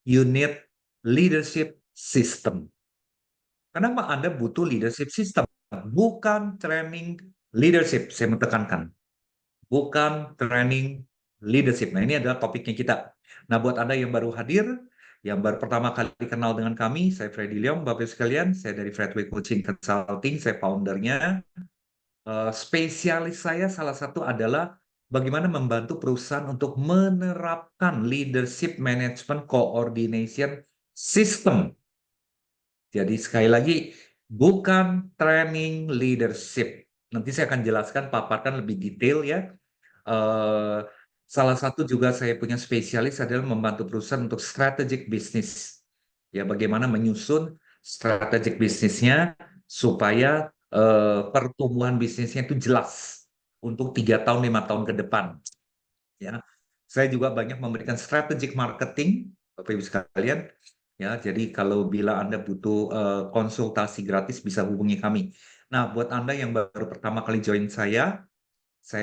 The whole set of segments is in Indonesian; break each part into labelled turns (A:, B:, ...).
A: you need leadership system. Kenapa Anda butuh leadership system? Bukan training leadership, saya mau tekankan. Bukan training leadership. Nah, ini adalah topiknya kita. Nah, buat Anda yang baru hadir, yang baru pertama kali kenal dengan kami, saya Freddy Leong, Bapak sekalian, saya dari Fredway Coaching Consulting, saya foundernya. Spesialis saya salah satu adalah bagaimana membantu perusahaan untuk menerapkan leadership management coordination system. Jadi sekali lagi, bukan training leadership. Nanti saya akan jelaskan, paparkan lebih detail ya. Eh, Salah satu juga saya punya spesialis adalah membantu perusahaan untuk strategic business. Ya, bagaimana menyusun strategic bisnisnya supaya pertumbuhan bisnisnya itu jelas untuk 3 tahun, 5 tahun ke depan. Ya, saya juga banyak memberikan strategic marketing, Bapak Ibu sekalian. Ya, jadi kalau bila Anda butuh konsultasi gratis bisa hubungi kami. Nah, buat Anda yang baru pertama kali join saya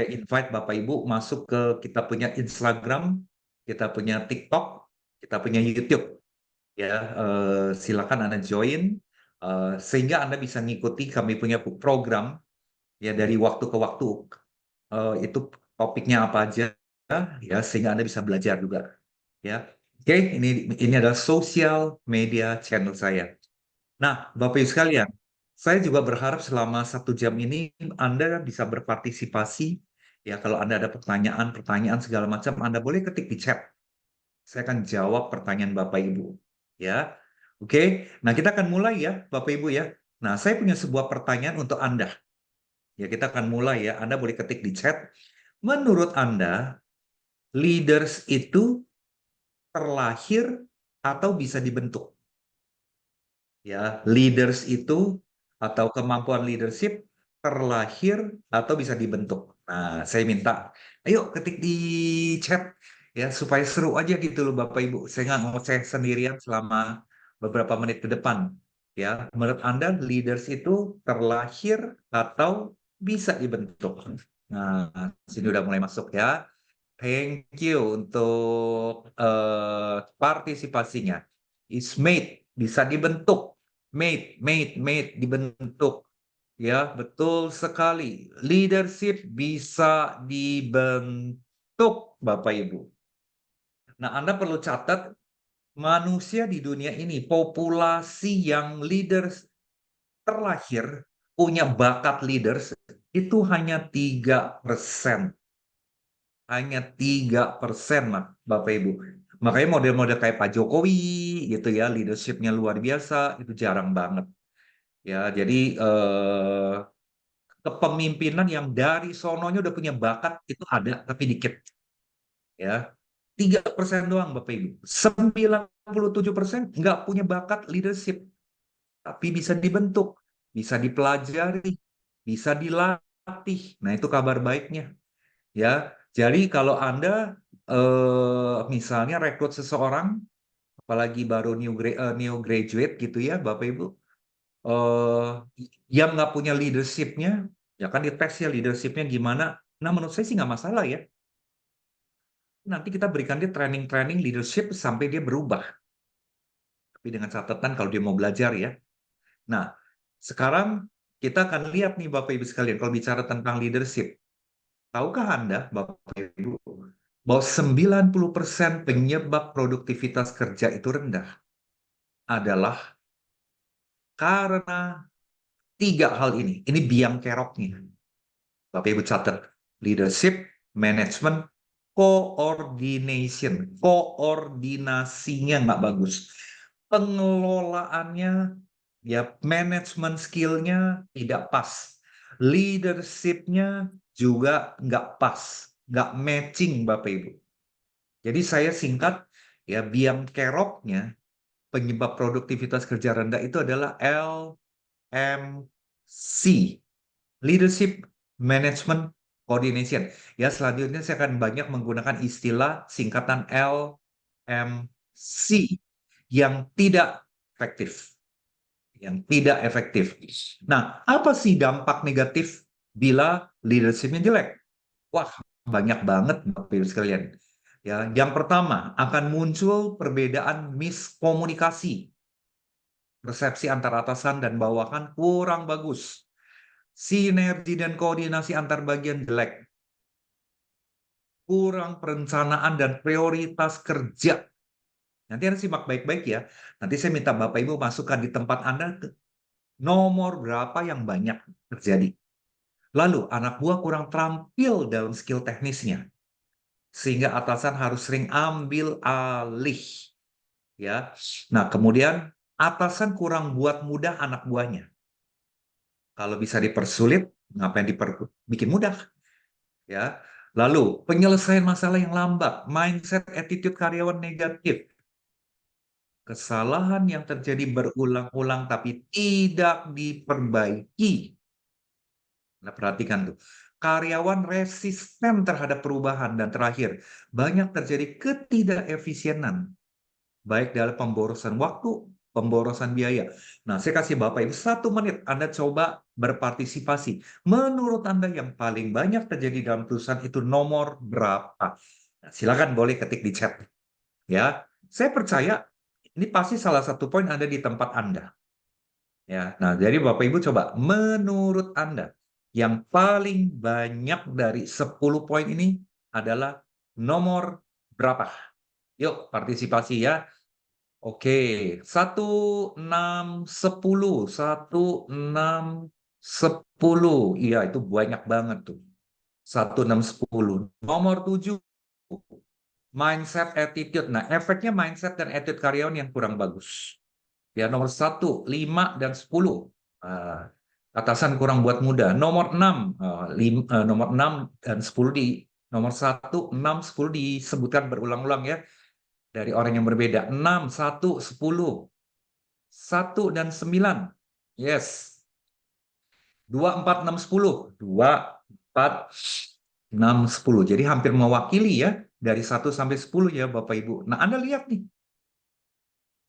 A: invite Bapak Ibu masuk ke kita punya Instagram, kita punya TikTok, kita punya YouTube. Ya, silakan Anda join sehingga Anda bisa ngikuti kami punya program ya dari waktu ke waktu. Itu topiknya apa aja ya sehingga Anda bisa belajar juga. Ya. Oke, ini adalah social media channel saya. Nah, Bapak Ibu sekalian, saya juga berharap selama 1 jam ini Anda bisa berpartisipasi. Ya, kalau Anda ada pertanyaan segala macam, Anda boleh ketik di chat. Saya akan jawab pertanyaan Bapak Ibu. Ya, oke. Nah, kita akan mulai ya, Bapak Ibu ya. Nah, saya punya sebuah pertanyaan untuk Anda. Ya, kita akan mulai ya. Anda boleh ketik di chat. Menurut Anda, leaders itu terlahir atau bisa dibentuk? Ya, leaders itu atau kemampuan leadership terlahir atau bisa dibentuk. Nah, saya minta, ayo ketik di chat ya supaya seru aja gitu loh Bapak Ibu. Saya nggak ngoceh sendirian selama beberapa menit ke depan. Ya, menurut Anda leaders itu terlahir atau bisa dibentuk? Nah, sini udah mulai masuk ya. Thank you untuk partisipasinya. Is made, bisa dibentuk. Made, dibentuk. Ya, betul sekali. Leadership bisa dibentuk, Bapak Ibu. Nah, Anda perlu catat, manusia di dunia ini, populasi yang leaders terlahir, punya bakat leaders, itu hanya 3%. Hanya 3%, Bapak Ibu. Makanya model-model kayak Pak Jokowi gitu ya, leadership-nya luar biasa, itu jarang banget. Ya, jadi kepemimpinan yang dari sononya udah punya bakat itu ada, tapi dikit. Ya, 3% doang Bapak Ibu. 97% nggak punya bakat leadership, tapi bisa dibentuk, bisa dipelajari, bisa dilatih. Nah, itu kabar baiknya. Ya, jadi kalau Anda misalnya rekrut seseorang, apalagi baru new graduate gitu ya, Bapak Ibu, eh yang nggak punya leadership-nya, ya kan dites ya leadership-nya gimana. Nah, menurut saya sih nggak masalah ya. Nanti kita berikan dia training-training leadership sampai dia berubah. Tapi dengan catatan kalau dia mau belajar ya. Nah, sekarang kita akan lihat nih Bapak Ibu sekalian, kalau bicara tentang leadership. Tahukah Anda, Bapak Ibu, bahwa 90% penyebab produktivitas kerja itu rendah adalah karena 3 hal ini. Ini biang keroknya. Bapak Ibu catat. Leadership, management, coordination. Koordinasinya nggak bagus. Pengelolaannya, ya management skill-nya tidak pas. Leadership-nya juga nggak pas. Nggak matching Bapak Ibu. Jadi saya singkat, ya biang keroknya penyebab produktivitas kerja rendah itu adalah LMC, Leadership Management Coordination. Ya selanjutnya saya akan banyak menggunakan istilah singkatan LMC yang tidak efektif. Yang tidak efektif. Nah, apa sih dampak negatif bila leadership-nya jelek? Wah, banyak banget Bapak Ibu sekalian. Ya, yang pertama akan muncul perbedaan miskomunikasi. Persepsi antara atasan dan bawahan kurang bagus. Sinergi dan koordinasi antar bagian jelek. Kurang perencanaan dan prioritas kerja. Nanti Anda simak baik-baik ya. Nanti saya minta Bapak Ibu masukkan di tempat Anda nomor berapa yang banyak terjadi. Lalu anak buah kurang terampil dalam skill teknisnya. Sehingga atasan harus sering ambil alih. Ya. Nah, kemudian atasan kurang buat mudah anak buahnya. Kalau bisa dipersulit, ngapain bikin mudah? Ya. Lalu, penyelesaian masalah yang lambat, mindset attitude karyawan negatif. Kesalahan yang terjadi berulang-ulang tapi tidak diperbaiki. Nah, perhatikan tuh. Karyawan resisten terhadap perubahan. Dan terakhir, banyak terjadi ketidakefisienan. Baik dalam pemborosan waktu, pemborosan biaya. Nah, saya kasih Bapak Ibu 1 menit. Anda coba berpartisipasi. Menurut Anda yang paling banyak terjadi dalam perusahaan itu nomor berapa? Nah, silakan boleh ketik di chat. Ya, saya percaya ini pasti salah satu poin ada di tempat Anda. Ya, nah jadi Bapak Ibu coba menurut Anda yang paling banyak dari 10 poin ini adalah nomor berapa? Yuk partisipasi ya. Oke, 1610, 1610. Iya, itu banyak banget tuh. 1610. Nomor 7, mindset attitude. Nah, efeknya mindset dan attitude karyawan yang kurang bagus. Ya, nomor 1, 5 dan 10. Atasan kurang buat muda. Nomor 6, nomor 6 dan 10 nomor 1, 6, 10 disebutkan berulang-ulang ya dari orang yang berbeda. 6, 1, 10. 1 dan 9. Yes. 2, 4, 6, 10. 2, 4, 6, 10. Jadi hampir mewakili ya dari 1 sampai 10 ya Bapak Ibu. Nah, Anda lihat nih.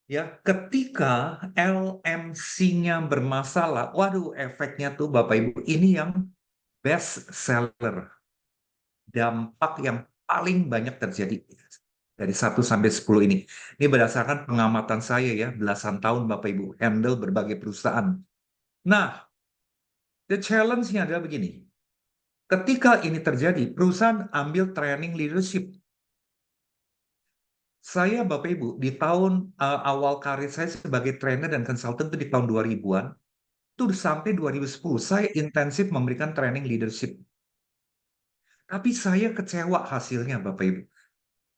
A: Ya, ketika LMC-nya bermasalah, waduh efeknya tuh Bapak Ibu, ini yang best seller. Dampak yang paling banyak terjadi dari 1 sampai 10 ini. Ini berdasarkan pengamatan saya ya, belasan tahun Bapak Ibu, handle berbagai perusahaan. Nah, the challenge-nya adalah begini. Ketika ini terjadi, perusahaan ambil training leadership. Saya Bapak Ibu, di tahun awal karir saya sebagai trainer dan konsultan itu di tahun 2000-an, itu sampai 2010, saya intensif memberikan training leadership. Tapi saya kecewa hasilnya Bapak Ibu.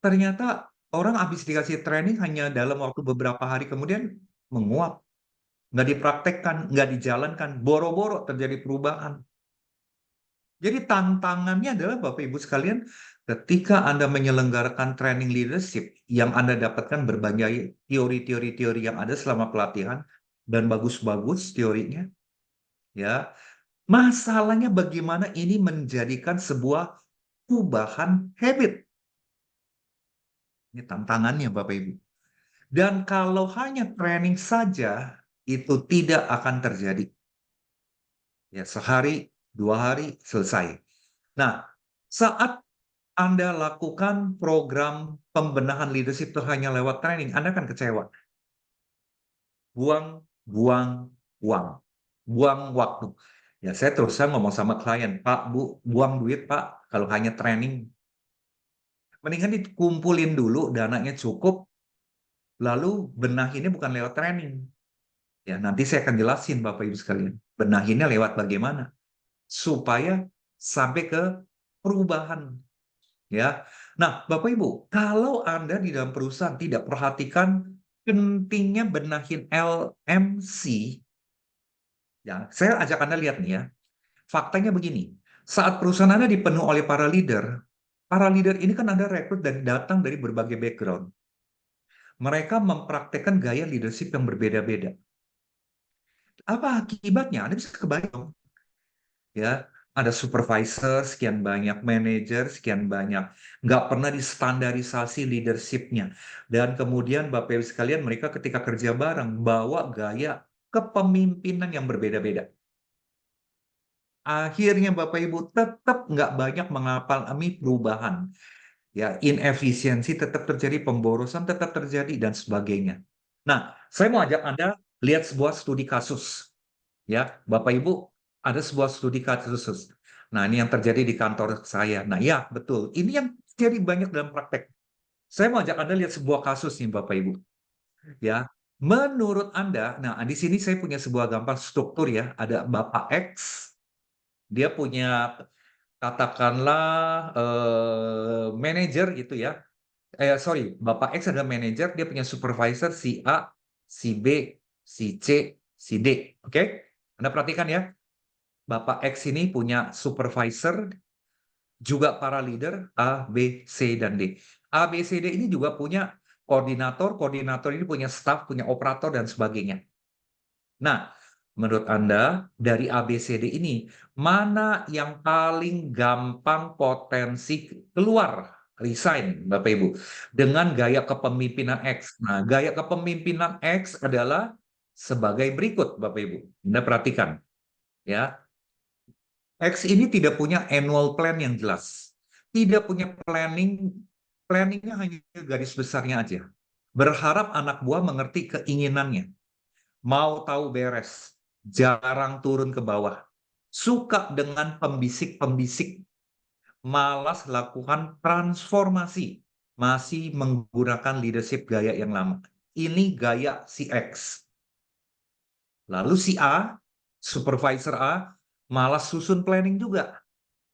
A: Ternyata orang habis dikasih training hanya dalam waktu beberapa hari kemudian menguap. Nggak dipraktekkan, nggak dijalankan, boro-boro terjadi perubahan. Jadi tantangannya adalah Bapak Ibu sekalian, ketika Anda menyelenggarakan training leadership, yang Anda dapatkan berbagai teori-teori yang ada selama pelatihan, dan bagus-bagus teorinya, ya. Masalahnya bagaimana ini menjadikan sebuah perubahan habit. Ini tantangannya Bapak Ibu. Dan kalau hanya training saja, itu tidak akan terjadi. Ya, sehari, 2 hari, selesai. Nah, saat Anda lakukan program pembenahan leadership itu hanya lewat training, Anda akan kecewa. Buang, buang, buang. Buang waktu. Ya, saya terus ngomong sama klien, Pak, Bu, buang duit, Pak, kalau hanya training. Mendingan dikumpulin dulu, dananya cukup, lalu benahinnya bukan lewat training. Ya, nanti saya akan jelasin Bapak Ibu sekalian. Benahinnya lewat bagaimana supaya sampai ke perubahan. Ya. Nah, Bapak Ibu, kalau Anda di dalam perusahaan tidak perhatikan pentingnya benahin LMC, ya, saya ajak Anda lihat nih ya. Faktanya begini, saat perusahaan Anda dipenuhi oleh para leader ini kan Anda rekrut dan datang dari berbagai background. Mereka mempraktekkan gaya leadership yang berbeda-beda. Apa akibatnya? Anda bisa kebayang. Ya, ada supervisor, sekian banyak manajer, sekian banyak. Nggak pernah distandarisasi leadership-nya. Dan kemudian Bapak Ibu sekalian, mereka ketika kerja bareng, bawa gaya kepemimpinan yang berbeda-beda. Akhirnya Bapak Ibu tetap nggak banyak mengalami perubahan. ya inefisiensi tetap terjadi, pemborosan tetap terjadi, dan sebagainya. Nah, saya mau ajak Anda lihat sebuah studi kasus. Ya, Bapak Ibu, ada sebuah studi kasus. Nah, ini yang terjadi di kantor saya. Nah, ya, betul. Ini yang terjadi banyak dalam praktek. Saya mau ajak Anda lihat sebuah kasus nih, Bapak Ibu. Ya, menurut Anda, nah di sini saya punya sebuah gambar struktur ya. Ada Bapak X, dia punya katakanlah manajer gitu ya. Sorry, Bapak X adalah manajer, dia punya supervisor si A, si B, si C, si D. Oke? Anda perhatikan ya. Bapak X ini punya supervisor, juga para leader A, B, C, dan D. A, B, C, D ini juga punya koordinator, koordinator ini punya staff, punya operator, dan sebagainya. Nah, menurut Anda, dari A, B, C, D ini, mana yang paling gampang potensi keluar, resign, Bapak Ibu, dengan gaya kepemimpinan X? Nah, gaya kepemimpinan X adalah sebagai berikut, Bapak Ibu. Anda perhatikan, ya. X ini tidak punya annual plan yang jelas. Tidak punya planning, planningnya hanya garis besarnya aja. Berharap anak buah mengerti keinginannya. Mau tahu beres. Jarang turun ke bawah. Suka dengan pembisik-pembisik. Malas lakukan transformasi. Masih menggunakan leadership gaya yang lama. Ini gaya si X. Lalu si A, supervisor A, malas susun planning juga.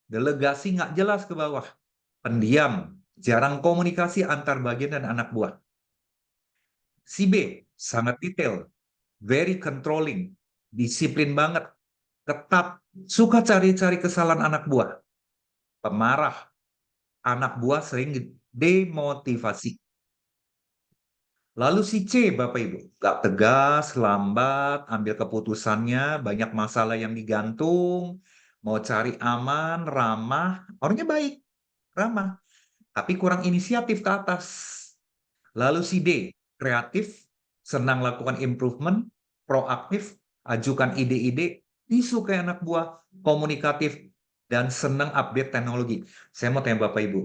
A: Delegasi nggak jelas ke bawah. Pendiam, jarang komunikasi antar bagian dan anak buah. Si B, sangat detail, very controlling, disiplin banget, ketat, suka cari-cari kesalahan anak buah. Pemarah, anak buah sering demotivasi. Lalu si C, Bapak Ibu, nggak tegas, lambat, ambil keputusannya, banyak masalah yang digantung, mau cari aman, ramah, orangnya baik, ramah, tapi kurang inisiatif ke atas. Lalu si D, kreatif, senang lakukan improvement, proaktif, ajukan ide-ide, disukai anak buah, komunikatif, dan senang update teknologi. Saya mau tanya Bapak Ibu,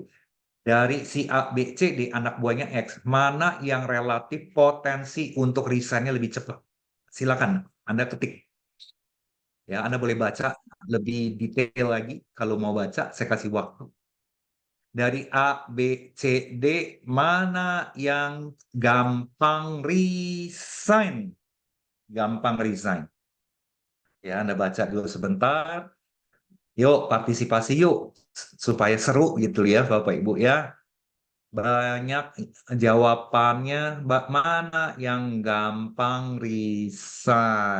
A: dari si A, B, C, D, anak buahnya X, mana yang relatif potensi untuk resign-nya lebih cepat? Silakan, Anda ketik. Ya, Anda boleh baca lebih detail lagi. Kalau mau baca, saya kasih waktu. Dari A, B, C, D, mana yang gampang resign? Gampang resign. Ya, Anda baca dulu sebentar. Yuk, partisipasi yuk. Supaya seru gitu ya, Bapak Ibu ya. Banyak jawabannya, mana yang gampang resign?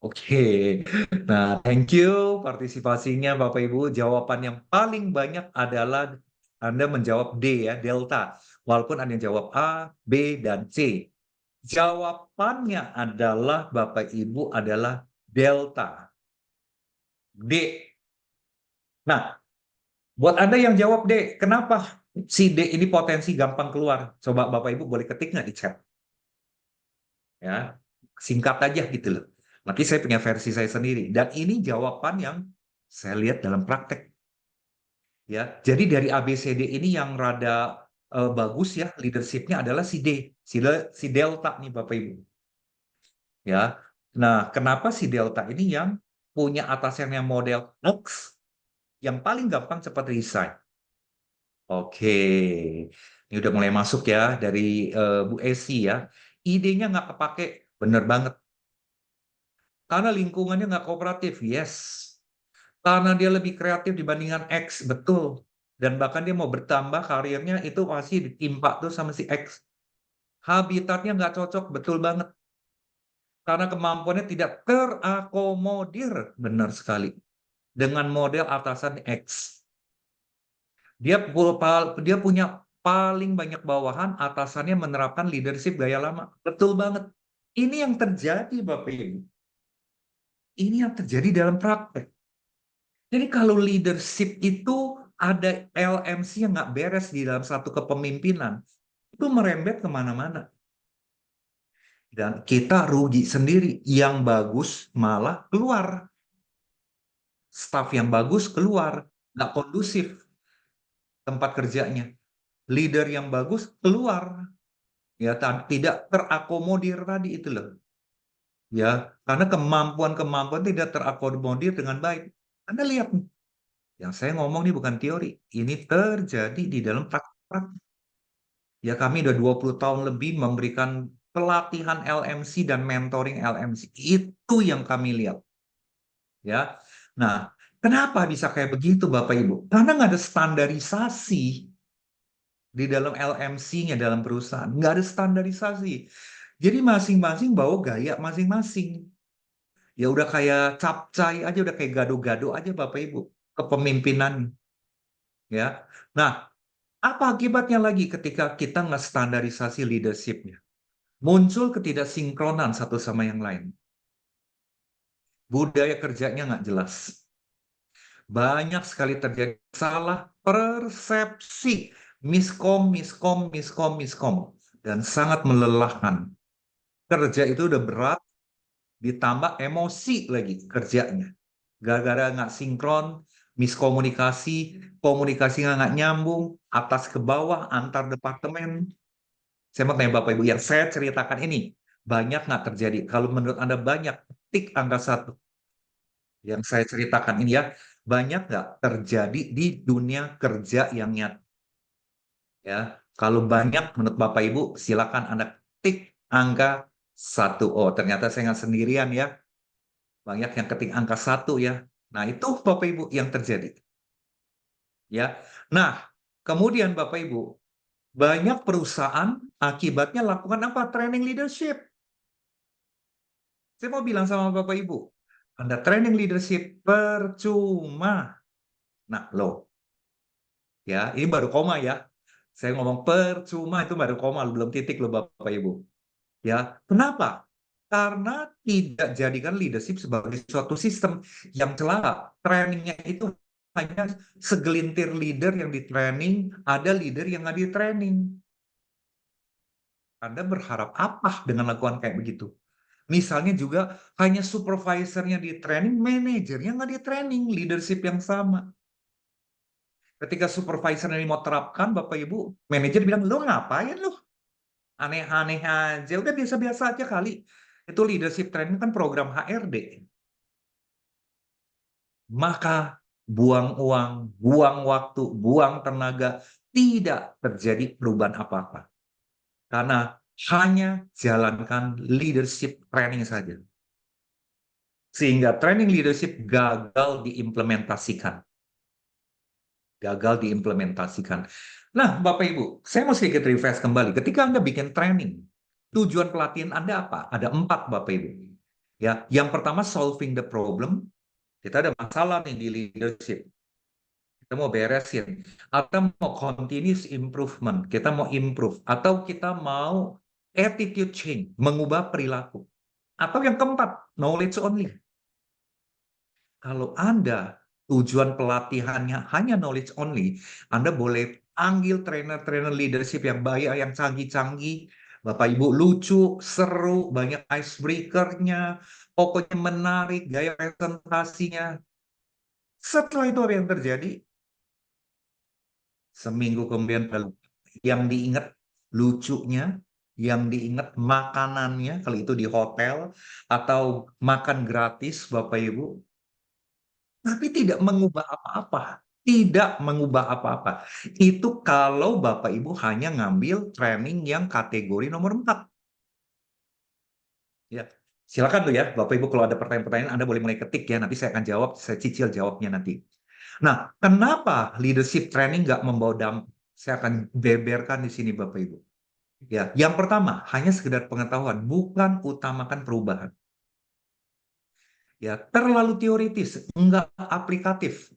A: Oke, nah thank you partisipasinya Bapak Ibu. Jawaban yang paling banyak adalah Anda menjawab D ya, delta. Walaupun Anda jawab A, B, dan C. Jawabannya adalah Bapak Ibu adalah delta. D. Nah, buat Anda yang jawab D, kenapa si D ini potensi gampang keluar? Coba Bapak Ibu boleh ketik nggak di chat? Ya, singkat aja gitu loh. Nanti saya punya versi saya sendiri. Dan ini jawaban yang saya lihat dalam praktek. Ya, jadi dari ABCD ini yang rada bagus ya leadershipnya adalah si D, si Delta nih Bapak Ibu. Ya, nah kenapa si Delta ini yang punya atasannya model X yang paling gampang cepat resign? Oke, ini udah mulai masuk ya dari Bu Esi ya. Idenya nggak kepake, bener banget. Karena lingkungannya nggak kooperatif, yes. Karena dia lebih kreatif dibandingkan X, betul. Dan bahkan dia mau bertambah karirnya itu masih ditimpa tuh sama si X. Habitatnya nggak cocok, betul banget. Karena kemampuannya tidak terakomodir, benar sekali. Dengan model atasan X. Dia punya paling banyak bawahan, atasannya menerapkan leadership gaya lama. Betul banget. Ini yang terjadi, Bapak Ibu. Ini yang terjadi dalam praktek. Jadi kalau leadership itu ada LMC yang nggak beres di dalam satu kepemimpinan, itu merembet kemana-mana. Dan kita rugi sendiri. Yang bagus malah keluar. Staff yang bagus keluar. Nggak kondusif. tempat kerjanya. Leader yang bagus keluar, ya tidak terakomodir tadi itu loh. Ya, karena kemampuan-kemampuan tidak terakomodir dengan baik. Anda lihat nih, yang saya ngomong ini bukan teori, ini terjadi di dalam praktek. Ya, kami udah 20 tahun lebih memberikan pelatihan LMC dan mentoring LMC. Itu yang kami lihat. Ya. Nah, kenapa bisa kayak begitu Bapak Ibu? Karena nggak ada standarisasi di dalam LMC-nya dalam perusahaan. Nggak ada standarisasi. Jadi masing-masing bawa gaya masing-masing. Ya udah kayak capcay aja, udah kayak gado-gado aja Bapak Ibu kepemimpinan. Ya. Nah, apa akibatnya lagi ketika kita nggak standarisasi leadership-nya? Muncul ketidaksinkronan satu sama yang lain. Budaya kerjanya nggak jelas. Banyak sekali terjadi salah persepsi, miskom, dan sangat melelahkan. Kerja itu udah berat, ditambah emosi lagi kerjanya. Gara-gara nggak sinkron, miskomunikasi, komunikasinya nggak nyambung, atas ke bawah, antar departemen. Saya mau tanya Bapak Ibu, yang saya ceritakan ini, banyak nggak terjadi? Kalau menurut Anda banyak, tik angka 1. Yang saya ceritakan ini ya, banyak nggak terjadi di dunia kerja yang nyata? Ya, kalau banyak menurut Bapak Ibu, silakan Anda ketik angka 1. Oh, ternyata saya nggak sendirian ya. Banyak yang ketik angka 1 ya. Nah, itu Bapak Ibu yang terjadi. Ya. Nah, kemudian Bapak Ibu, banyak perusahaan akibatnya lakukan apa? Training leadership. Saya mau bilang sama Bapak Ibu, Anda training leadership percuma. Nah, loh, ya, ini baru koma ya. Saya ngomong percuma itu baru koma, belum titik loh Bapak Ibu. Ya, kenapa? Karena tidak jadikan leadership sebagai suatu sistem yang celaka. Trainingnya itu hanya segelintir leader yang di training, ada leader yang nggak di training. Anda berharap apa dengan lakukan kayak begitu? Misalnya juga hanya supervisornya di training, manajernya nggak di training, leadership yang sama. Ketika supervisor ini mau terapkan, Bapak Ibu, manajer bilang, lo ngapain lo? Aneh-aneh aja, udah biasa-biasa aja kali. Itu leadership training kan program HRD. Maka buang uang, buang waktu, buang tenaga, tidak terjadi perubahan apa-apa. Karena hanya jalankan leadership training saja. Sehingga training leadership gagal diimplementasikan. Gagal diimplementasikan. Nah, Bapak Ibu, saya mau sedikit refresh kembali. Ketika Anda bikin training, tujuan pelatihan Anda apa? Ada 4, Bapak Ibu. Ya, yang pertama solving the problem. Kita ada masalah nih di leadership. Kita mau beresin. Atau mau continuous improvement. Kita mau improve. Atau kita mau attitude change, mengubah perilaku. Atau yang keempat, knowledge only. Kalau Anda tujuan pelatihannya hanya knowledge only, Anda boleh panggil trainer-trainer leadership yang baik, yang canggih-canggih. Bapak Ibu lucu, seru, banyak icebreaker-nya, pokoknya menarik, gaya presentasinya. Setelah itu apa yang terjadi? Seminggu kemudian yang diingat lucunya, yang diingat makanannya, kalau itu di hotel, atau makan gratis, Bapak Ibu, tapi tidak mengubah apa-apa. Tidak mengubah apa-apa. Itu kalau Bapak Ibu hanya ngambil training yang kategori nomor 4. Ya. Silakan tuh ya, Bapak Ibu kalau ada pertanyaan-pertanyaan Anda boleh mulai ketik ya, nanti saya akan jawab, saya cicil jawabnya nanti. Nah, kenapa leadership training nggak membawa dampak? Saya akan beberkan di sini Bapak Ibu. Ya, yang pertama hanya sekedar pengetahuan, bukan utamakan perubahan. Ya, terlalu teoritis, enggak aplikatif.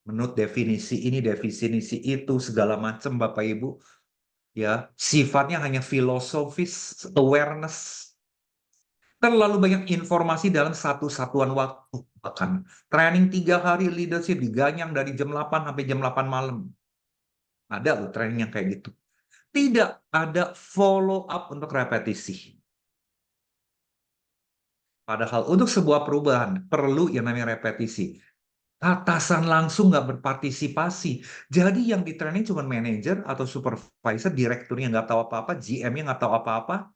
A: Menurut definisi ini, definisi itu, segala macam Bapak Ibu, ya sifatnya hanya filosofis, awareness, terlalu banyak informasi dalam satu satuan waktu. Bahkan training 3 hari leadership diganyang dari jam 8 sampai jam 8 malam. Ada loh training yang kayak gitu. Tidak ada follow up untuk repetisi. Padahal untuk sebuah perubahan perlu yang namanya repetisi. Atasan langsung nggak berpartisipasi. Jadi yang di training cuma manajer atau supervisor, direkturnya nggak tahu apa-apa, GM-nya nggak tahu apa-apa.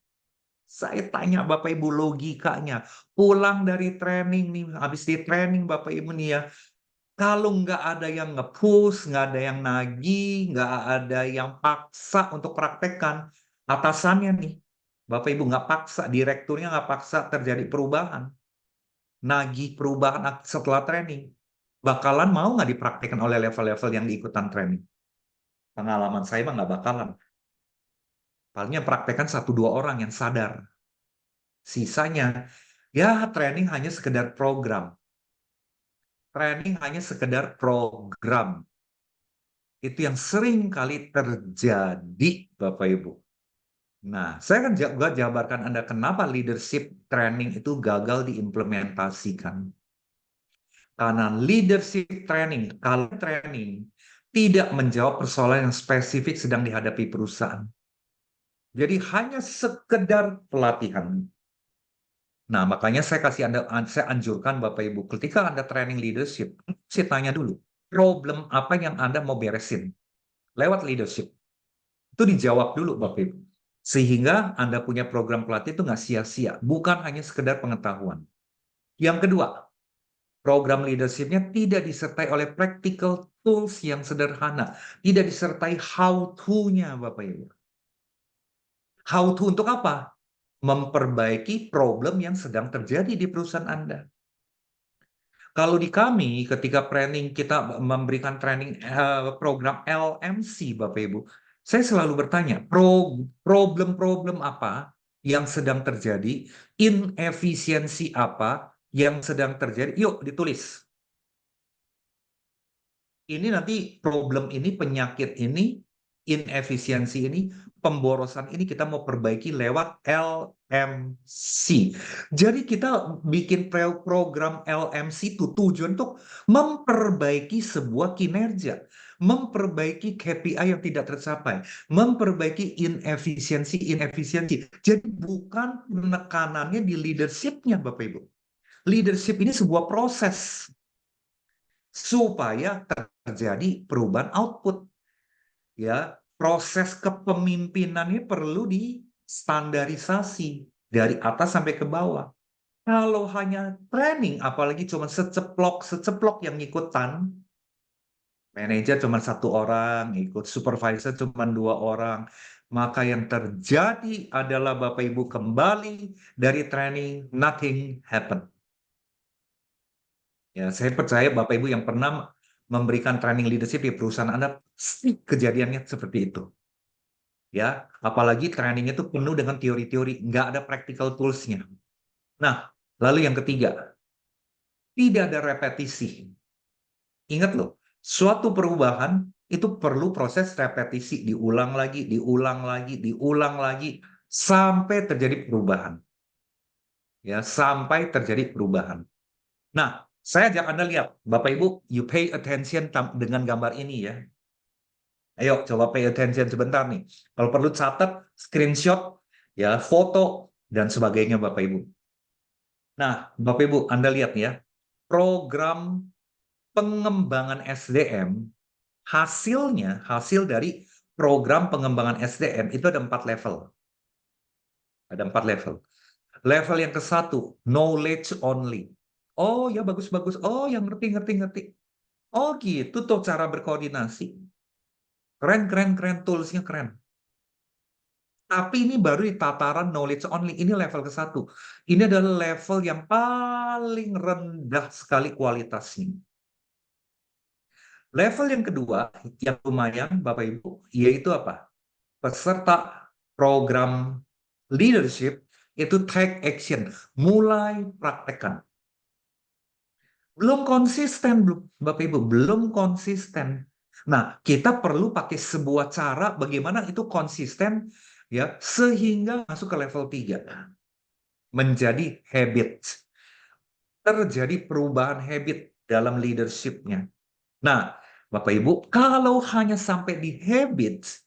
A: Saya tanya Bapak Ibu logikanya. Pulang dari training nih, habis di training Bapak Ibu nih ya, kalau nggak ada yang nge-push, nggak ada yang nagih, nggak ada yang paksa untuk praktekkan, atasannya nih, Bapak Ibu nggak paksa, direkturnya nggak paksa terjadi perubahan, nagih perubahan setelah training, bakalan mau nggak dipraktekkan oleh level-level yang diikutan training? Pengalaman saya mah nggak bakalan. Palingnya praktekkan satu dua orang yang sadar. Sisanya, ya training hanya sekedar program. Training hanya sekedar program. Itu yang sering kali terjadi, Bapak Ibu. Nah, saya kan juga jabarkan Anda kenapa leadership training itu gagal diimplementasikan. Karena leadership training, kalau training tidak menjawab persoalan yang spesifik sedang dihadapi perusahaan. Jadi hanya sekedar pelatihan. Nah, makanya saya anjurkan Bapak Ibu, ketika Anda training leadership, saya tanya dulu, problem apa yang Anda mau beresin lewat leadership? Itu dijawab dulu Bapak Ibu. Sehingga Anda punya program pelatih itu nggak sia-sia, bukan hanya sekedar pengetahuan. Yang kedua, program leadership-nya tidak disertai oleh practical tools yang sederhana, tidak disertai how to-nya Bapak Ibu. How to untuk apa? Memperbaiki problem yang sedang terjadi di perusahaan Anda. Kalau di kami, ketika training kita memberikan training program LMC, Bapak Ibu, saya selalu bertanya, problem-problem apa yang sedang terjadi, inefisiensi apa yang sedang terjadi, yuk ditulis. Ini nanti problem ini, penyakit ini, inefisiensi ini, pemborosan ini kita mau perbaiki lewat LMC. Jadi kita bikin program LMC itu tujuan untuk memperbaiki sebuah kinerja, memperbaiki KPI yang tidak tercapai, memperbaiki inefisiensi. Jadi bukan penekanannya di leadership-nya, Bapak Ibu. Leadership ini sebuah proses supaya terjadi perubahan output. Ya, proses kepemimpinannya perlu distandarisasi dari atas sampai ke bawah. Kalau hanya training, apalagi cuma seceplok yang ngikutan, manajer cuma satu orang, ikut supervisor cuma dua orang, maka yang terjadi adalah Bapak Ibu kembali dari training, nothing happen. Ya, saya percaya Bapak Ibu yang pernah memberikan training leadership di perusahaan Anda, pasti kejadiannya seperti itu. Ya, apalagi trainingnya itu penuh dengan teori-teori, nggak ada practical tools-nya. Nah, lalu yang ketiga, tidak ada repetisi. Ingat loh, suatu perubahan itu perlu proses repetisi, diulang lagi, diulang lagi, diulang lagi, sampai terjadi perubahan. Ya, sampai terjadi perubahan. Nah, saya ajak Anda lihat, Bapak Ibu, you pay attention dengan gambar ini ya. Ayo coba pay attention sebentar nih. Kalau perlu catat, screenshot, ya, foto, dan sebagainya Bapak Ibu. Nah, Bapak Ibu, Anda lihat ya, program pengembangan SDM, hasil dari program pengembangan SDM itu ada 4 level. Ada 4 level. Level yang ke satu, knowledge only. Oh ya bagus-bagus. Oh yang ngerti. Oh gitu tuh cara berkoordinasi. Keren, toolsnya keren. Tapi ini baru di tataran knowledge only. Ini level ke satu. Ini adalah level yang paling rendah sekali kualitasnya. Level yang kedua, yang lumayan Bapak Ibu, yaitu apa? Peserta program leadership itu take action, mulai praktekkan. Belum konsisten, Bapak Ibu, belum konsisten. Nah, kita perlu pakai sebuah cara bagaimana itu konsisten ya sehingga masuk ke level 3, menjadi habit. Terjadi perubahan habit dalam leadership-nya. Nah, Bapak Ibu, kalau hanya sampai di habit,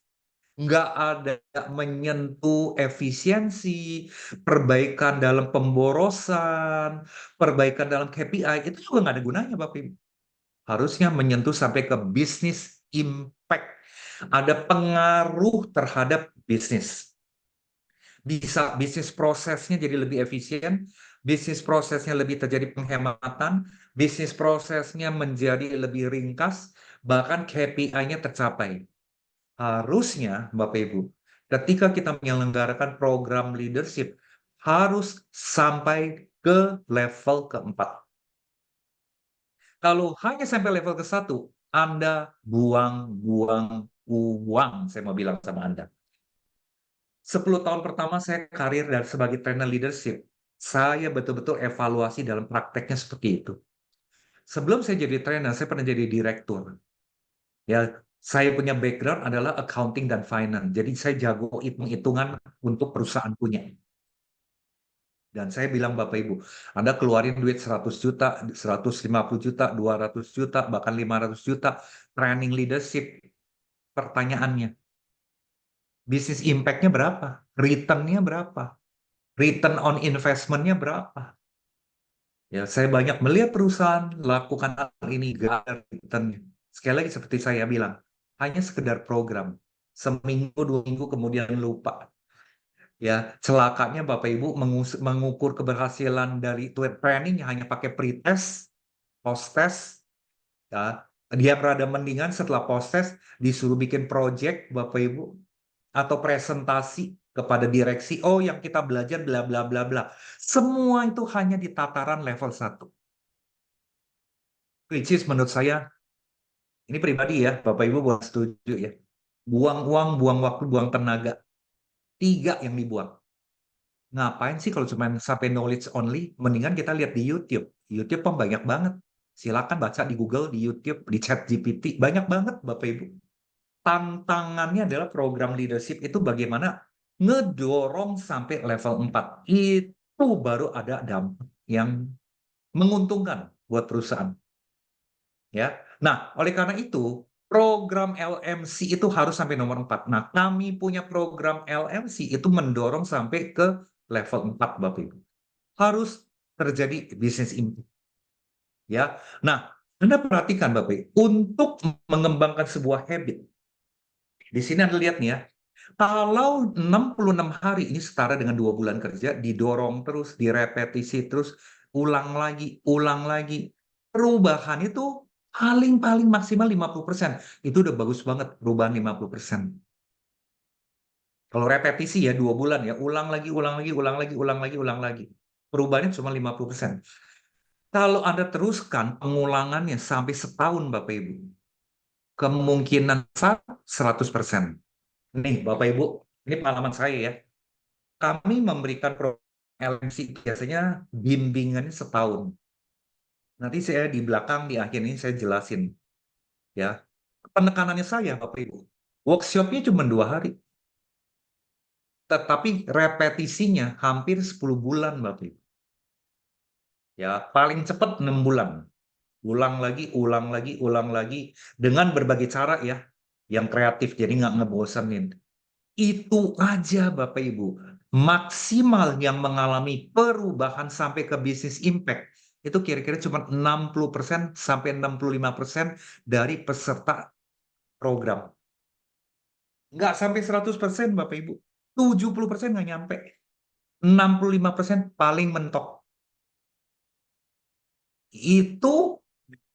A: nggak ada menyentuh efisiensi, perbaikan dalam pemborosan, perbaikan dalam KPI, itu juga nggak ada gunanya, Bapak Ibu. harusnya menyentuh sampai ke bisnis impact. Ada pengaruh terhadap bisnis. Bisa bisnis prosesnya jadi lebih efisien, bisnis prosesnya lebih terjadi penghematan, bisnis prosesnya menjadi lebih ringkas, bahkan KPI-nya tercapai. Harusnya, Bapak Ibu, ketika kita menyelenggarakan program leadership, harus sampai ke level keempat. Kalau hanya sampai level ke satu, Anda buang-buang uang, saya mau bilang sama Anda. 10 tahun pertama saya karir dan sebagai trainer leadership, saya betul-betul evaluasi dalam prakteknya seperti itu. Sebelum saya jadi trainer, saya pernah jadi direktur. Ya, saya punya background adalah accounting dan finance. Jadi saya jago hitung-hitungan untuk perusahaan punya. Dan saya bilang Bapak Ibu, Anda keluarin duit 100 juta, 150 juta, 200 juta, bahkan 500 juta training leadership. Pertanyaannya, bisnis impact-nya berapa? Return-nya berapa? Return on investment-nya berapa? Ya, saya banyak melihat perusahaan lakukan hal ini, gak ada return-nya. Sekali lagi seperti saya bilang, hanya sekedar program. Seminggu, 2 minggu kemudian lupa. Ya, celakanya Bapak Ibu mengukur keberhasilan dari training hanya pakai pre-test, post-test. Ya, dia berada mendingan setelah post-test disuruh bikin project Bapak Ibu atau presentasi kepada direksi. Oh, yang kita belajar bla bla bla bla. Semua itu hanya di tataran level 1. Which is menurut saya, ini pribadi ya, Bapak Ibu buat setuju ya. Buang uang, buang waktu, buang tenaga. 3 yang dibuang. Ngapain sih kalau cuma sampai knowledge only? Mendingan kita lihat di YouTube. YouTube kan banyak banget. Silakan baca di Google, di YouTube, di Chat GPT. Banyak banget Bapak Ibu. Tantangannya adalah program leadership itu bagaimana ngedorong sampai level 4. Itu baru ada dampak yang menguntungkan buat perusahaan. Ya. Nah, oleh karena itu, program LMC itu harus sampai nomor 4. Nah, kami punya program LMC itu mendorong sampai ke level 4, Bapak Ibu. Harus terjadi bisnis impact. Ya. Nah, Anda perhatikan Bapak Ibu, untuk mengembangkan sebuah habit. Di sini Anda lihat nih ya, kalau 66 hari ini setara dengan 2 bulan kerja, didorong terus, direpetisi terus, ulang lagi. Perubahan itu paling maksimal 50%. Itu udah bagus banget perubahan 50%. Kalau repetisi ya 2 bulan ya, ulang lagi, ulang lagi, ulang lagi, ulang lagi, ulang lagi. Perubahannya cuma 50%. Kalau Anda teruskan pengulangannya sampai setahun Bapak Ibu, kemungkinan 100%. Nih Bapak Ibu, ini pengalaman saya ya. Kami memberikan program LMC biasanya bimbingannya setahun. Nanti saya di belakang di akhir ini saya jelasin ya. Penekanannya saya Bapak Ibu. Workshopnya cuma 2 hari. Tetapi repetisinya hampir 10 bulan Bapak Ibu. Ya, paling cepat 6 bulan. Ulang lagi, ulang lagi, ulang lagi. Dengan berbagai cara ya. Yang kreatif, jadi nggak ngebosenin. Itu aja Bapak Ibu. Maksimal yang mengalami perubahan sampai ke bisnis impact itu kira-kira cuma 60% sampai 65% dari peserta program. Nggak sampai 100% Bapak Ibu. 70% nggak nyampe. 65% paling mentok. Itu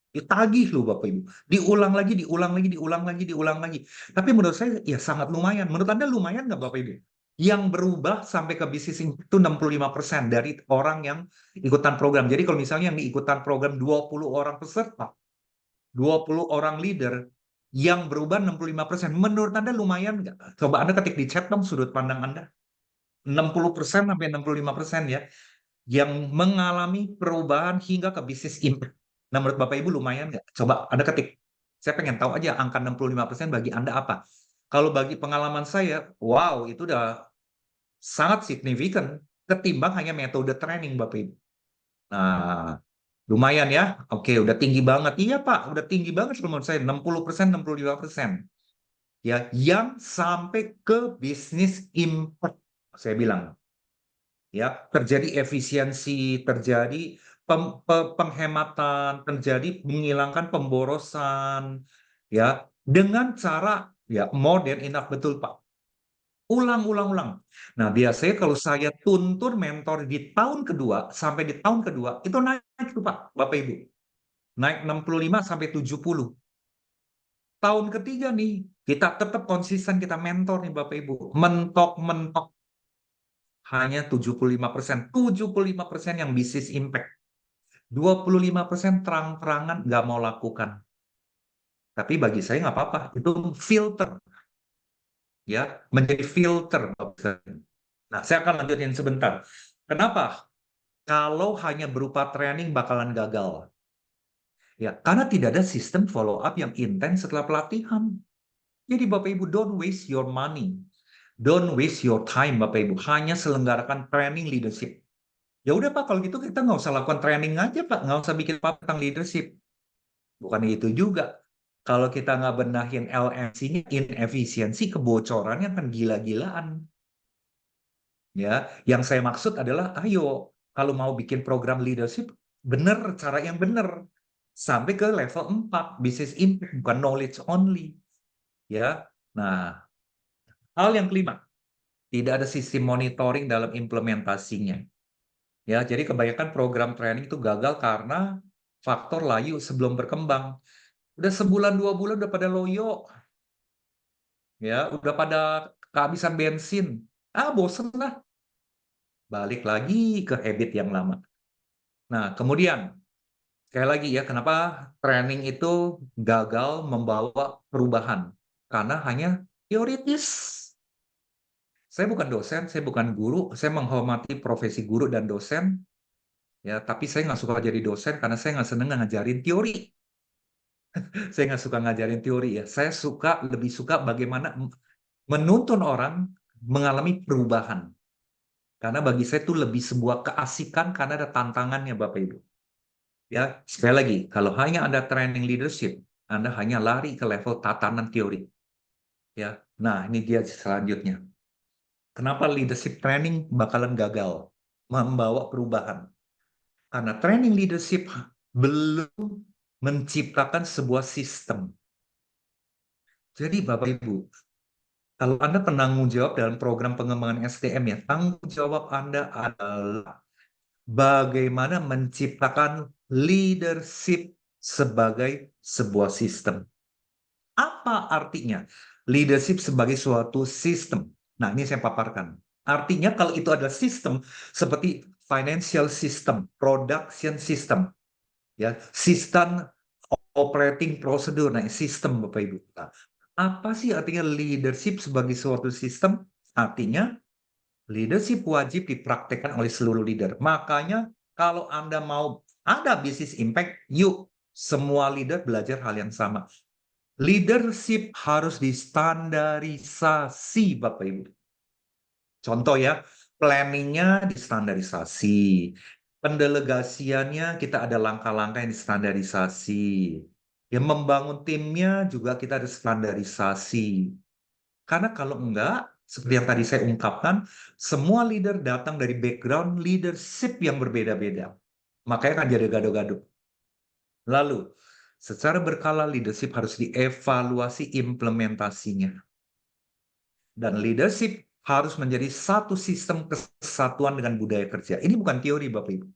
A: ditagih loh Bapak Ibu. Diulang lagi, diulang lagi, diulang lagi, diulang lagi. Tapi menurut saya ya sangat lumayan. Menurut Anda lumayan nggak Bapak Ibu? Yang berubah sampai ke bisnis itu 65% dari orang yang ikutan program. Jadi kalau misalnya yang diikutan program 20 orang peserta, 20 orang leader, yang berubah 65%. Menurut Anda lumayan nggak? Coba Anda ketik di chat dong sudut pandang Anda. 60% sampai 65% ya yang mengalami perubahan hingga ke bisnis impact. Nah, menurut Bapak Ibu lumayan nggak? Coba Anda ketik. Saya pengen tahu aja angka 65% bagi Anda apa. Kalau bagi pengalaman saya, wow, itu udah sangat signifikan ketimbang hanya metode training, Bapak Ibu. Nah, lumayan ya. Oke, udah tinggi banget. Iya, Pak, udah tinggi banget menurut saya. 60%, 65%. Ya, yang sampai ke bisnis impact. Saya bilang, ya terjadi efisiensi, terjadi penghematan, terjadi menghilangkan pemborosan, ya, dengan cara ya more than enough, betul Pak. Ulang, ulang, ulang. Nah, biasanya kalau saya tuntun mentor di tahun kedua sampai di tahun kedua itu naik tuh Pak, Bapak Ibu. Naik 65 sampai 70. Tahun ketiga nih, kita tetap konsisten kita mentor nih Bapak Ibu. Mentok-mentok hanya 75%. 75% yang bisnis impact. 25% terang-terangan nggak mau lakukan. Tapi bagi saya nggak apa-apa. Itu filter. Ya, menjadi filter. Nah, saya akan lanjutin sebentar. Kenapa? Kalau hanya berupa training bakalan gagal. Ya, karena tidak ada sistem follow up yang intens setelah pelatihan. Jadi Bapak Ibu, don't waste your money. Don't waste your time Bapak Ibu. Hanya selenggarakan training leadership. Ya udah Pak, kalau gitu kita nggak usah lakukan training aja Pak. Nggak usah bikin apa tentang leadership. Bukan itu juga. Kalau kita nggak benahin LMC-nya, inefisiensi, kebocorannya kan gila-gilaan. Ya, yang saya maksud adalah, ayo kalau mau bikin program leadership, bener cara yang bener sampai ke level 4, business impact, bukan knowledge only. Ya, nah hal yang kelima, tidak ada sistem monitoring dalam implementasinya. Ya, jadi kebanyakan program training itu gagal karena faktor layu sebelum berkembang. Udah sebulan 2 bulan udah pada loyo, ya, udah pada kehabisan bensin. Bosen lah, balik lagi ke habit yang lama. Nah, kemudian sekali lagi ya, kenapa training itu gagal membawa perubahan? Karena hanya teoritis. Saya bukan dosen, saya bukan guru, saya menghormati profesi guru dan dosen, ya, tapi saya nggak suka jadi dosen karena saya nggak seneng ngajarin teori. Saya nggak suka ngajarin teori ya. Saya lebih suka bagaimana menuntun orang mengalami perubahan. Karena bagi saya itu lebih sebuah keasikan karena ada tantangannya Bapak Ibu. Ya, sekali lagi, kalau hanya ada training leadership, Anda hanya lari ke level tatanan teori. Ya, nah ini dia selanjutnya. Kenapa leadership training bakalan gagal membawa perubahan? Karena training leadership belum menciptakan sebuah sistem. Jadi Bapak Ibu, kalau Anda penanggung jawab dalam program pengembangan SDM ya, tanggung jawab Anda adalah bagaimana menciptakan leadership sebagai sebuah sistem. Apa artinya leadership sebagai suatu sistem? Nah, ini saya paparkan. Artinya kalau itu adalah sistem seperti financial system, production system, ya, sistem operating procedure, nah sistem Bapak Ibu. Nah, apa sih artinya leadership sebagai suatu sistem? Artinya leadership wajib dipraktekkan oleh seluruh leader. Makanya kalau Anda mau ada bisnis impact, yuk semua leader belajar hal yang sama. Leadership harus distandarisasi, Bapak Ibu. Contoh ya, planningnya distandarisasi. Pendelegasiannya kita ada langkah-langkah yang distandarisasi. Ya, membangun timnya juga kita ada standarisasi. Karena kalau enggak, seperti yang tadi saya ungkapkan, semua leader datang dari background leadership yang berbeda-beda. Makanya kan jadi gaduh-gaduh. Lalu, secara berkala leadership harus dievaluasi implementasinya. Dan leadership harus menjadi satu sistem kesatuan dengan budaya kerja. Ini bukan teori, Bapak Ibu.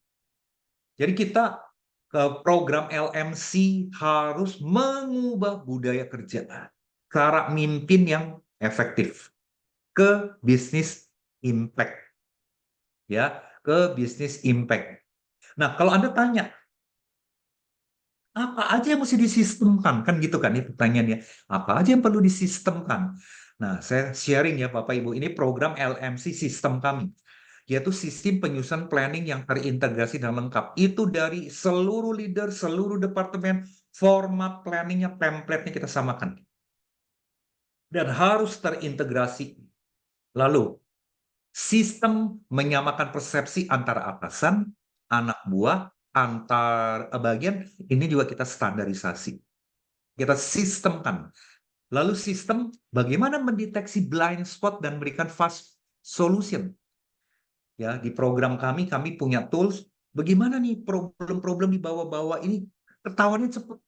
A: Jadi kita ke program LMC harus mengubah budaya kerja. Cara mimpin yang efektif ke bisnis impact. Ya, ke bisnis impact. Nah, kalau Anda tanya, apa aja yang mesti disistemkan? Kan gitu kan ini pertanyaannya. Apa aja yang perlu disistemkan? Nah, saya sharing ya Bapak Ibu, ini program LMC sistem kami, yaitu sistem penyusunan planning yang terintegrasi dan lengkap. Itu dari seluruh leader, seluruh departemen, format planningnya, template-nya kita samakan. Dan harus terintegrasi. Lalu, sistem menyamakan persepsi antara atasan, anak buah, antar bagian, ini juga kita standarisasi. Kita sistemkan. Lalu sistem bagaimana mendeteksi blind spot dan berikan fast solution. Ya, di program kami punya tools Bagaimana nih problem-problem di bawah-bawah ini ketahuannya cepat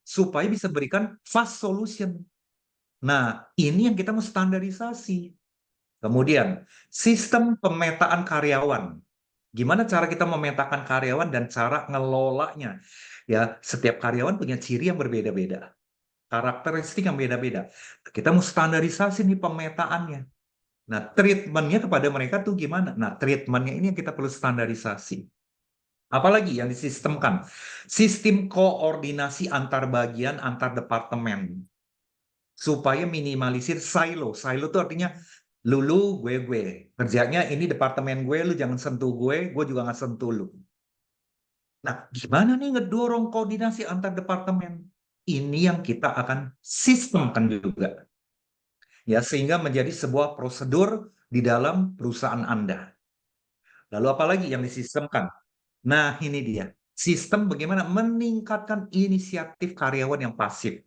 A: supaya bisa berikan fast solution. Nah, ini yang kita mau standarisasi. Kemudian, sistem pemetaan karyawan. Gimana cara kita memetakan karyawan dan cara ngelolanya? Ya, setiap karyawan punya ciri yang berbeda-beda, karakteristik yang beda-beda. Kita mau standarisasi nih pemetaannya. Nah, treatmentnya kepada mereka tuh gimana? Nah, treatmentnya ini yang kita perlu standarisasi. Apalagi yang disistemkan? Sistem koordinasi antar bagian, antar departemen. Supaya minimalisir silo. Silo itu artinya lu, gue. Kerjanya ini departemen gue, lu jangan sentuh gue juga nggak sentuh lu. Nah, gimana nih ngedorong koordinasi antar departemen? Ini yang kita akan sistemkan juga. Ya, sehingga menjadi sebuah prosedur di dalam perusahaan Anda. Lalu apalagi yang disistemkan? Nah, ini dia. Sistem bagaimana meningkatkan inisiatif karyawan yang pasif.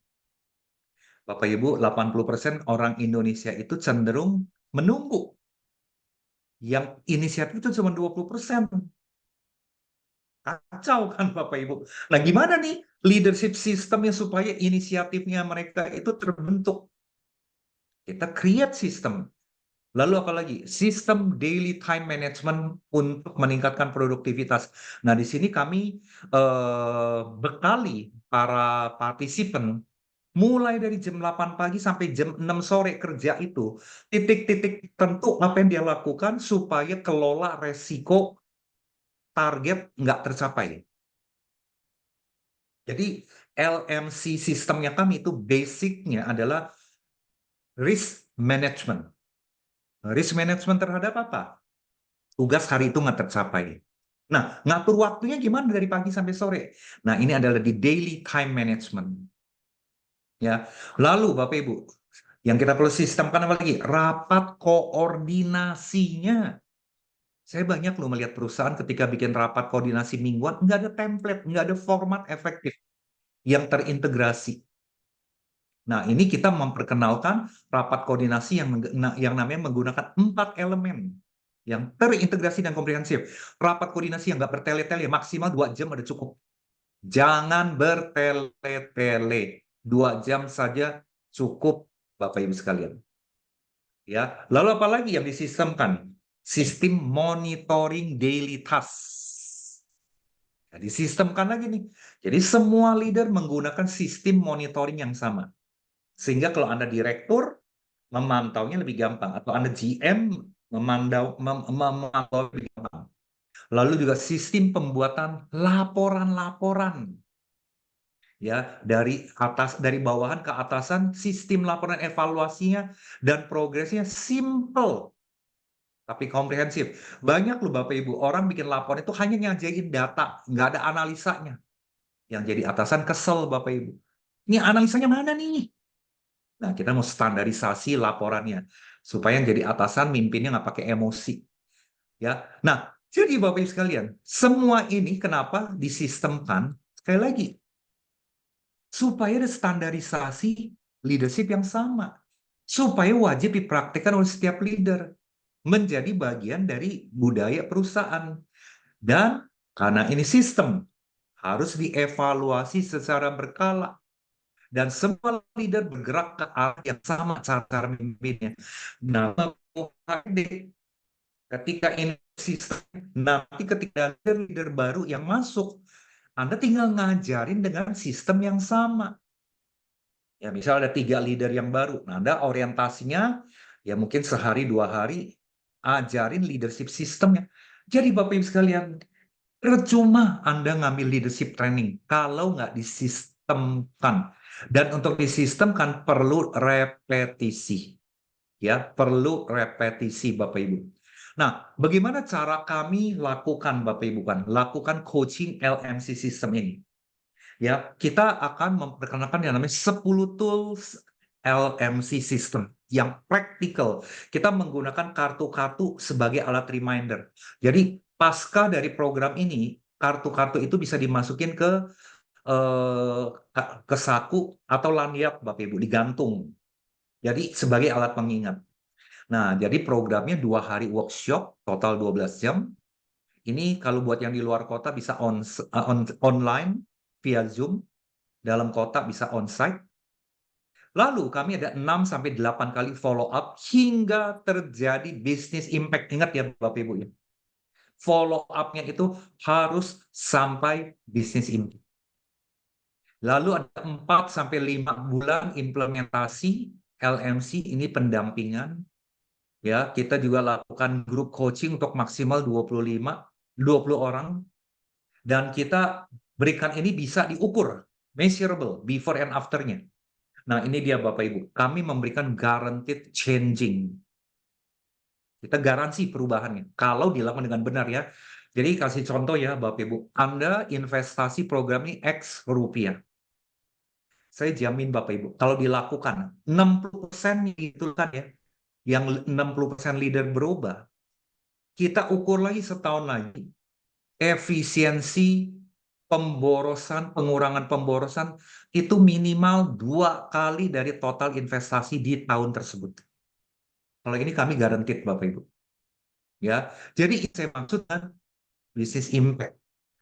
A: Bapak Ibu, 80% orang Indonesia itu cenderung menunggu. Yang inisiatif itu cuma 20%. Kacau kan Bapak Ibu. Nah, gimana nih leadership sistemnya supaya inisiatifnya mereka itu terbentuk? Kita create sistem. Lalu apalagi? Sistem daily time management untuk meningkatkan produktivitas. Nah, di sini kami bekali para partisipan mulai dari jam 8 pagi sampai jam 6 sore kerja itu, titik-titik tentu apa yang dia lakukan supaya kelola resiko target nggak tercapai. Jadi LMC sistemnya kami itu basicnya adalah risk management. Risk management terhadap apa? Tugas hari itu nggak tercapai. Nah, ngatur waktunya gimana dari pagi sampai sore? Nah, ini adalah di daily time management. Ya, lalu Bapak Ibu, yang kita perlu sistemkan apa lagi? Rapat koordinasinya. Saya banyak loh melihat perusahaan ketika bikin rapat koordinasi mingguan, nggak ada template, nggak ada format efektif yang terintegrasi. Nah, ini kita memperkenalkan rapat koordinasi yang namanya menggunakan 4 elemen yang terintegrasi dan komprehensif. Rapat koordinasi yang nggak bertele-tele, maksimal 2 jam ada cukup. Jangan bertele-tele. 2 jam saja cukup, Bapak Ibu sekalian. Ya, lalu apa lagi yang disistemkan? Sistem monitoring daily task. Nah, disistemkan lagi nih. Jadi semua leader menggunakan sistem monitoring yang sama. Sehingga kalau Anda direktur, memantaunya lebih gampang. Atau Anda GM, memantau lebih gampang. Lalu juga sistem pembuatan laporan-laporan. Ya, dari bawahan ke atasan, sistem laporan evaluasinya dan progresnya simple tapi komprehensif. Banyak loh Bapak Ibu, orang bikin laporan itu hanya nyajain data, nggak ada analisanya. Yang jadi atasan kesel Bapak Ibu. Ini analisanya mana nih? Nah, kita mau standarisasi laporannya supaya yang jadi atasan mimpinnya nggak pakai emosi. Ya, nah jadi Bapak Ibu sekalian, semua ini kenapa disistemkan? Sekali lagi, supaya ada standarisasi leadership yang sama, supaya wajib dipraktikkan oleh setiap leader menjadi bagian dari budaya perusahaan. Dan karena ini sistem, harus dievaluasi secara berkala. Dan semua leader bergerak ke arah yang sama cara memimpinnya. Nah, ketika ini sistem, nanti ketika ada leader baru yang masuk, Anda tinggal ngajarin dengan sistem yang sama. Ya, misal ada 3 leader yang baru. Nah, Anda orientasinya ya mungkin sehari 2 hari ajarin leadership sistemnya. Jadi Bapak Ibu sekalian, percuma Anda ngambil leadership training kalau nggak disistemkan. Dan untuk disistemkan perlu repetisi. Ya, perlu repetisi Bapak Ibu. Nah, bagaimana cara kami lakukan Bapak Ibu kan? Lakukan coaching LMC system ini. Ya, kita akan memperkenalkan yang namanya 10 tools LMC system yang praktikal. Kita menggunakan kartu-kartu sebagai alat reminder. Jadi, pasca dari program ini, kartu-kartu itu bisa dimasukin eh, ke saku atau lanyard Bapak Ibu, digantung. Jadi sebagai alat pengingat. Nah, jadi programnya 2 hari workshop, total 12 jam. Ini kalau buat yang di luar kota bisa online via Zoom, dalam kota bisa onsite. Lalu kami ada 6 sampai 8 kali follow up hingga terjadi business impact. Ingat ya Bapak Ibu ya. Follow up-nya itu harus sampai business impact. Lalu ada 4 sampai 5 bulan implementasi LMC, ini pendampingan. Ya, kita juga lakukan grup coaching untuk maksimal 20 orang, dan kita berikan ini bisa diukur, measurable, before and after-nya. Nah, ini dia Bapak Ibu, kami memberikan guaranteed changing. Kita garansi perubahannya, kalau dilakukan dengan benar ya. Jadi kasih contoh ya Bapak Ibu, Anda investasi program ini X rupiah. Saya jamin Bapak Ibu, kalau dilakukan 60% itu kan ya, yang 60% leader berubah, kita ukur lagi setahun lagi, efisiensi pemborosan, pengurangan pemborosan itu minimal 2 kali dari total investasi di tahun tersebut. Kalau ini kami garanti Bapak Ibu. Ya, jadi saya maksudkan bisnis impact.